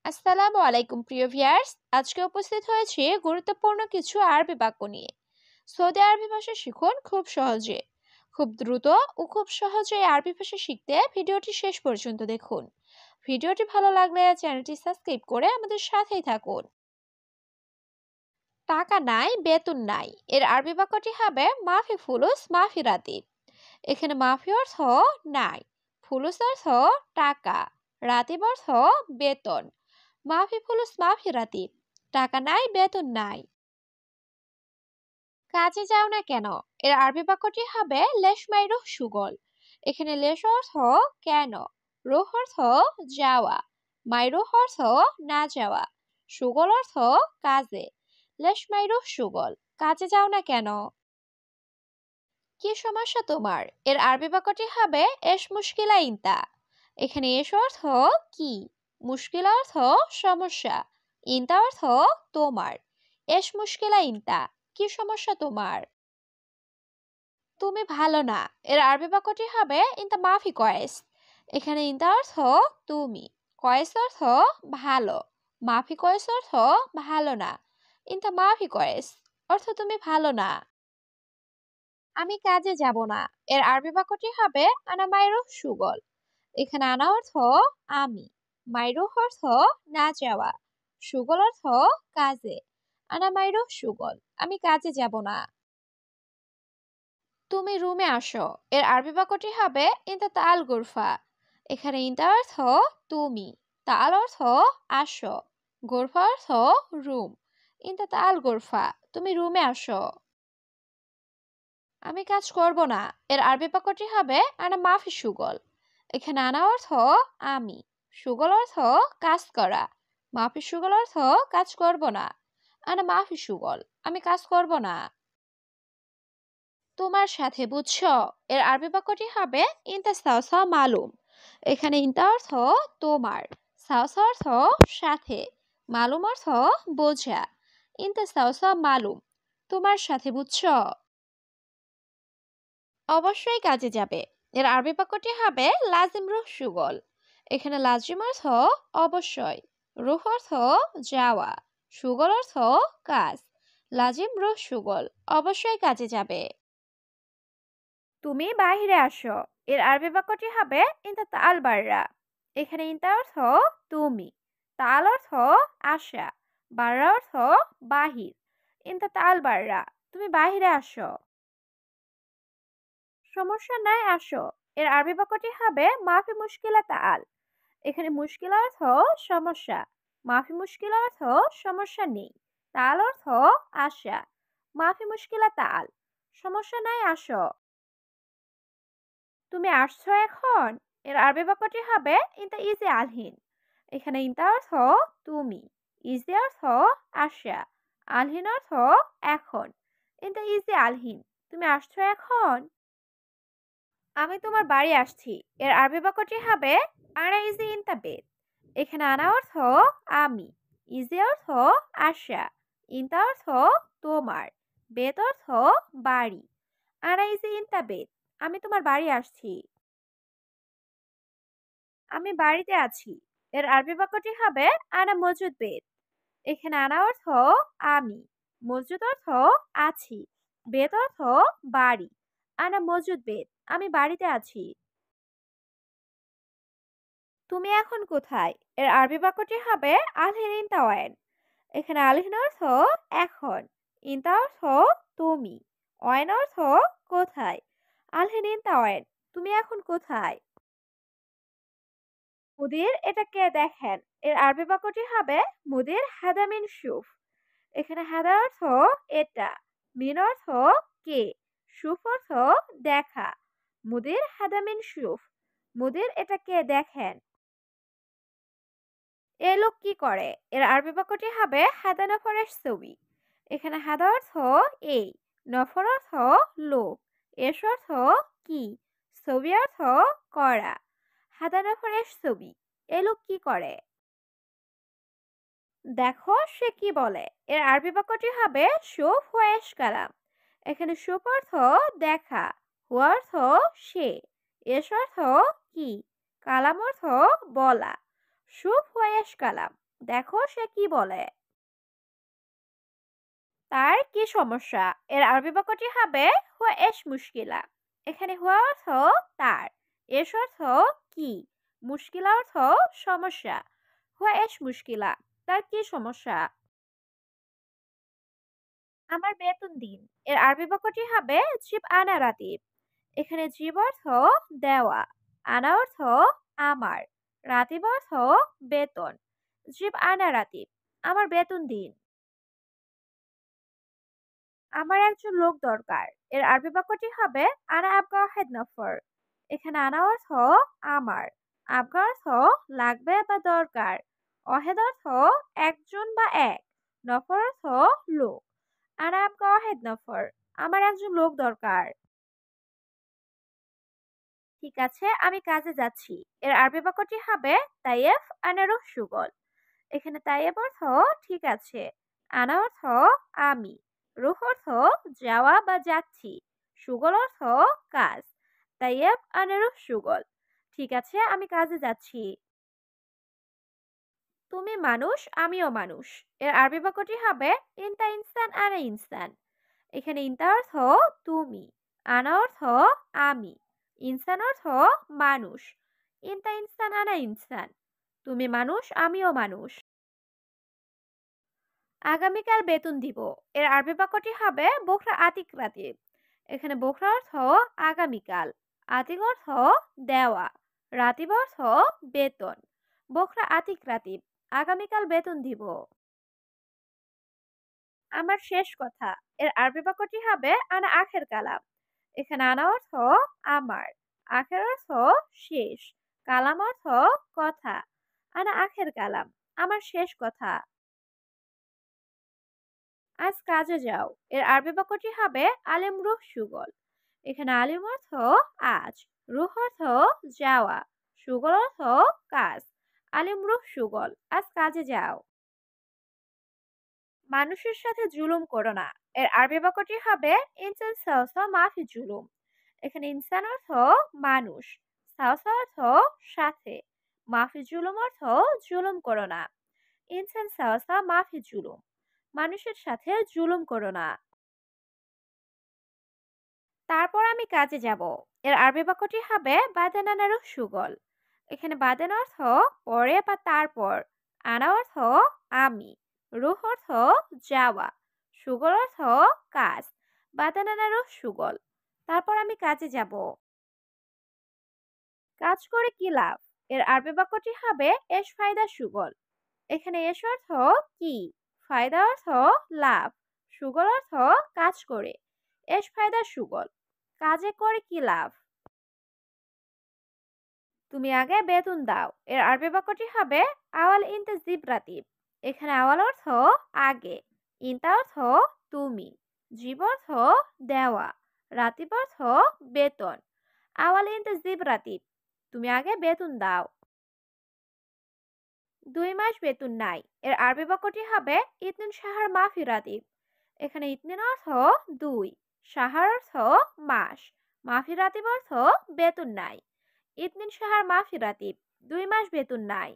আসসালামু আলাইকুম প্রিয় ভিউয়ার্স। আজকে উপস্থিত হয়েছে গুরুত্বপূর্ণ কিছু আরবি বাক্য নিয়ে। সৌদি আরবি ভাষা শিখুন খুব সহজে, খুব দ্রুত ও খুব সহজে এই আরবি ভাষা শিখতে ভিডিওটি শেষ পর্যন্ত দেখুন। ভিডিওটি ভালো লাগলে চ্যানেলটি সাবস্ক্রাইব করে আমাদের সাথেই থাকুন। টাকা নাই, বেতন নাই এর আরবি বাক্যটি হবে মাফি ফুলুস মাফি রাতিব। এখানে মাফি অর্থ নাই, ফুলুস অর্থ টাকা, রাতিব অর্থ বেতন। মাফি ফুলুস মাফি রাতিব, টাকা নাই, বেতন নাই। কাজে যাও না কেন এর আরবি বাক্যটি হবে লেশ মাই রুহ সুগল। এখানে লেশ অর্থ কেন, রুহ অর্থ যাওয়া, মাই রুহ অর্থ না যাওয়া, সুগল অর্থ কাজে। লেশ মাই রুহ সুগল, কাজে যাও না কেন। কি সমস্যা তোমার এর আরবি বাক্যটি হবে এস মুশকিলা ইনতা। এখানে এস অর্থ কি, মুশকিল অর্থ সমস্যা, ইনতা অর্থ তোমার। এস মুশকিলা ইনতা, কি সমস্যা তোমার। তুমি ভালো না এর আরবি বাক্যটি হবে ইনতা মাফি কয়েস। এখানে ইনতা অর্থ তুমি, কয়েস অর্থ ভালো, মাফি কয়েস অর্থ ভালো না, ইনতা মাফি কয়েস অর্থ তুমি ভালো না। আমি কাজে যাব না এর আরবি বাক্যটি হবে আনা মাইরুহ সুগল। এখানে আনা অর্থ আমি, মাইরুহ অর্থ না যাওয়া, সুগল অর্থ কাজে। আনা মাইরুহ সুগল, আমি কাজে যাব না। তুমি রুমে আসো এর আরবি বাক্যটি হবে ইনতা তাল গুরফা। এখানে ইনতা অর্থ তুমি, তাল অর্থ আসো, গুরফা অর্থ রুম। ইনতা তাল গুরফা, তুমি রুমে আসো। আমি কাজ করব না এর আরবি বাক্যটি হবে আনা মাফি সুগল। এখানে আনা অর্থ আমি, সুগল অর্থ কাজ করা, মাফি সুগল অর্থ কাজ করব না। আনা মাফি সুগল, আমি কাজ করব না। তোমার সাথে বুঝছো এর আরবি বাক্যটি হবে ইনতা সাওসা মালুম। এখানে ইনতা অর্থ তোমার, সাওসা অর্থ সাথে, মালুম অর্থ বোঝা। ইনতা সাওসা মালুম, তোমার সাথে বুঝছো। অবশ্যই কাজে যাবে এর আরবি বাক্যটি হবে লাজিম রুহ সুগল। এখানে লাজিম অর্থ অবশ্যই, রুহ অর্থ যাওয়া, সুগল অর্থ কাজ। লাজিম রুহ সুগল, অবশ্যই কাজে যাবে। তুমি বাইরে আসো এর আরবি বাক্যটি হবে ইনতা তাল বাররা। এখানে ইনতা অর্থ তুমি, তাল অর্থ আসা, বাররা অর্থ বাহির। ইনতা তাল বাররা, তুমি বাইরে আসো। সমস্যা নাই আসো এর আরবি বাক্যটি হবে মাফি মুশকিলা তাল। এখানে মুশকিল অর্থ সমস্যা, মাফি মুশকিল অর্থ সমস্যা নেই, তাল অর্থ আসা। মাফি মুশকিলা তাল, সমস্যা নাই আসো। তুমি আসছো এখন এর আরবি বাক্যটি হবে ইনতা ইজি আলহিন। এখানে ইনতা অর্থ তুমি, ইজি অর্থ আসা, আলহিন অর্থ এখন। ইনতা ইজি আলহিন, তুমি আসছো এখন। আমি তোমার বাড়ি আসছি এর আরবি বাক্যটি হবে আনা ইজি ইনতা বেত। এখানে আনা অর্থ আমি, ইজি অর্থ আসা, ইনতা অর্থ তোমার, বেত অর্থ বাড়ি। আনা ইজি ইনতা বেত, আমি তোমার বাড়ি আসছি। আমি বাড়িতে আছি এর আরবি বাক্যটি হবে আনা মজুদ বেত। এখানে আনা অর্থ আমি, মজুদ অর্থ আছি, বেত অর্থ বাড়ি। আনা মজুদ বেত, আমি বাড়িতে আছি। তুমি এখন কোথায় এর আরবি বাক্যটি হবে আলহিন ইনতাওয়ান। এখানে আলহিন অর্থ এখন, ইনতা অর্থ তুমি, ওয়ান অর্থ কোথায়। আলহিন ইনতাওয়ান, তুমি এখন কোথায়। মুদির এটা কে দেখেন এর আরবি বাক্যটি হবে মুদির হাদা মিন সুফ। এখানে হাদা অর্থ এটা, মিন অর্থ কে, সুফ অর্থ দেখা। মুদির হাদা মিন সুফ, মুদির এটা কে দেখেন। এ লোক কি করে এর আরবি বাক্যটি হবে হাদা নফরের ছবি। এখানে হাদা অর্থ এই, নফর অর্থ লোক, এস অর্থ কি, ছবি অর্থ করা। হাদা নফরের ছবি, এ লোক কি করে। দেখো সে কি বলে এর আরবি বাক্যটি হবে শুফ ওয়েশ কালাম। এখানে শুফ অর্থ দেখা, হুয়া অর্থ সে, এস অর্থ কি, কালাম অর্থ বলা। শুফ ওয়েশ কালাম, দেখো সে কি বলে। তার কি সমস্যা? এর আরবি বাক্যটি হবে হুয়া এশ মুশকিলা। এখানে হুয়া অর্থ তার, এশ অর্থ কি, মুশকিলা অর্থ সমস্যা। হুয়া এশ মুশকিলা, তার কি সমস্যা? আমার বেতন দিন। এর আরবি বাক্যটি হবে জিব আনা রাতিব। এখানে জিব অর্থ দেওয়া, আনা অর্থ আমার, রাতিব অর্থ বেতন। জিব আনা রাতিব, আমার বেতন দিন। আমার একজন লোক দরকার। এর আরবি বাক্যটি হবে আনা আবগা ওয়াহেদ নফর। এখানে আনা অর্থ আমার, আবগা অর্থ লাগবে বা দরকার, ওয়াহেদ অর্থ একজন বা এক, নফর অর্থ লোক। আনা আবগা ওয়াহেদ নফর, আমার একজন লোক দরকার। ঠিক আছে, আমি কাজে যাচ্ছি। এর আরবি বাক্যটি হবে তাইয়েফ আনা রুহ সুগল। এখানে তাইয়েব অর্থ ঠিক আছে, আনা অর্থ আমি, রুহ অর্থ যাওয়া বা যাচ্ছি, সুগল অর্থ কাজ। তাইয়েব আনা রুহ সুগল, ঠিক আছে আমি কাজে যাচ্ছি। তুমি মানুষ, আমিও মানুষ। এর আরবি বাক্যটি হবে ইনতা ইনসান আনা ইনসান। এখানে ইনতা অর্থ তুমি, আনা অর্থ আমি, ইনসান অর্থ মানুষ। ইনতা ইনসান আনা ইনসান, তুমি মানুষ আমিও মানুষ। আগামীকাল বেতন দিব। এর আরবি বাক্যটি হবে বোখরা আতিক রাতিব। এখানে বোখরা অর্থ আগামীকাল, আতিক অর্থ দেওয়া, রাতিব অর্থ বেতন। বোখরা আতিক রাতিব, আগামীকাল বেতন দিব। আমার শেষ কথা। এর আরবি বাক্যটি হবে আনা আখের কালাম। এখানে আনা অর্থ আমার, আখের অর্থ শেষ, কালাম অর্থ কথা। আনা আখের কালাম, আমার শেষ কথা। আজ কাজে যাও। এর আরবি বাক্যটি হবে আলিম রুহ সুগল। এখানে আলিম অর্থ আজ, রুহ অর্থ যাওয়া, সুগল অর্থ কাজ। আলিম রুহ সুগল, আজ কাজে যাও। মানুষের সাথে জুলুম করো না। এর আরবি বাক্যটি হবে ইনসান সাওসা মাফি জুলুম। এখানে ইনসান অর্থ মানুষ, সাওসা অর্থ সাথে, মাফি জুলুম অর্থ জুলুম করো না। ইনসান সাওসা মাফি জুলুম, মানুষের সাথে জুলুম করো না। তারপর আমি কাজে যাব। এর আরবি বাক্যটি হবে বাদেন আনা রুহ সুগল। এখানে বাদেন অর্থ পরে বা তারপর, আনা অর্থ আমি, রুহ অর্থ যাওয়া, সুগল অর্থ কাজ। বাদেন আনা রুহ সুগল, তারপর আমি কাজে যাব। কাজ করে কি লাভ? এর আরবি বাক্যটি হবে এশ ফায়দা সুগল। এখানে এশ অর্থ কি, ফায়দা অর্থ লাভ, সুগল অর্থ কাজ করে। এশ ফায়দা সুগল, কাজে করে কি লাভ? তুমি আগে বেতন দাও। এর আরবি বাক্যটি হবে আওয়াল ইনতে জিব রাতিব। এখানে আওয়াল অর্থ আগে, ইনতা অর্থ তুমি, জিব অর্থ দেওয়া, রাতিব অর্থ বেতন। আওয়াল ইনতে জিব রাতিব, তুমি আগে বেতন দাও। 2 মাস বেতন নাই। এর আরবি বাক্যটি হবে ইতনিন শাহর মাফি রাতিব। এখানে ইতনিন অর্থ 2, শাহর অর্থ মাস, মাফি রাতিব অর্থ বেতন নাই। ইতনিন শাহর মাফি রাতিব, 2 মাস বেতন নাই।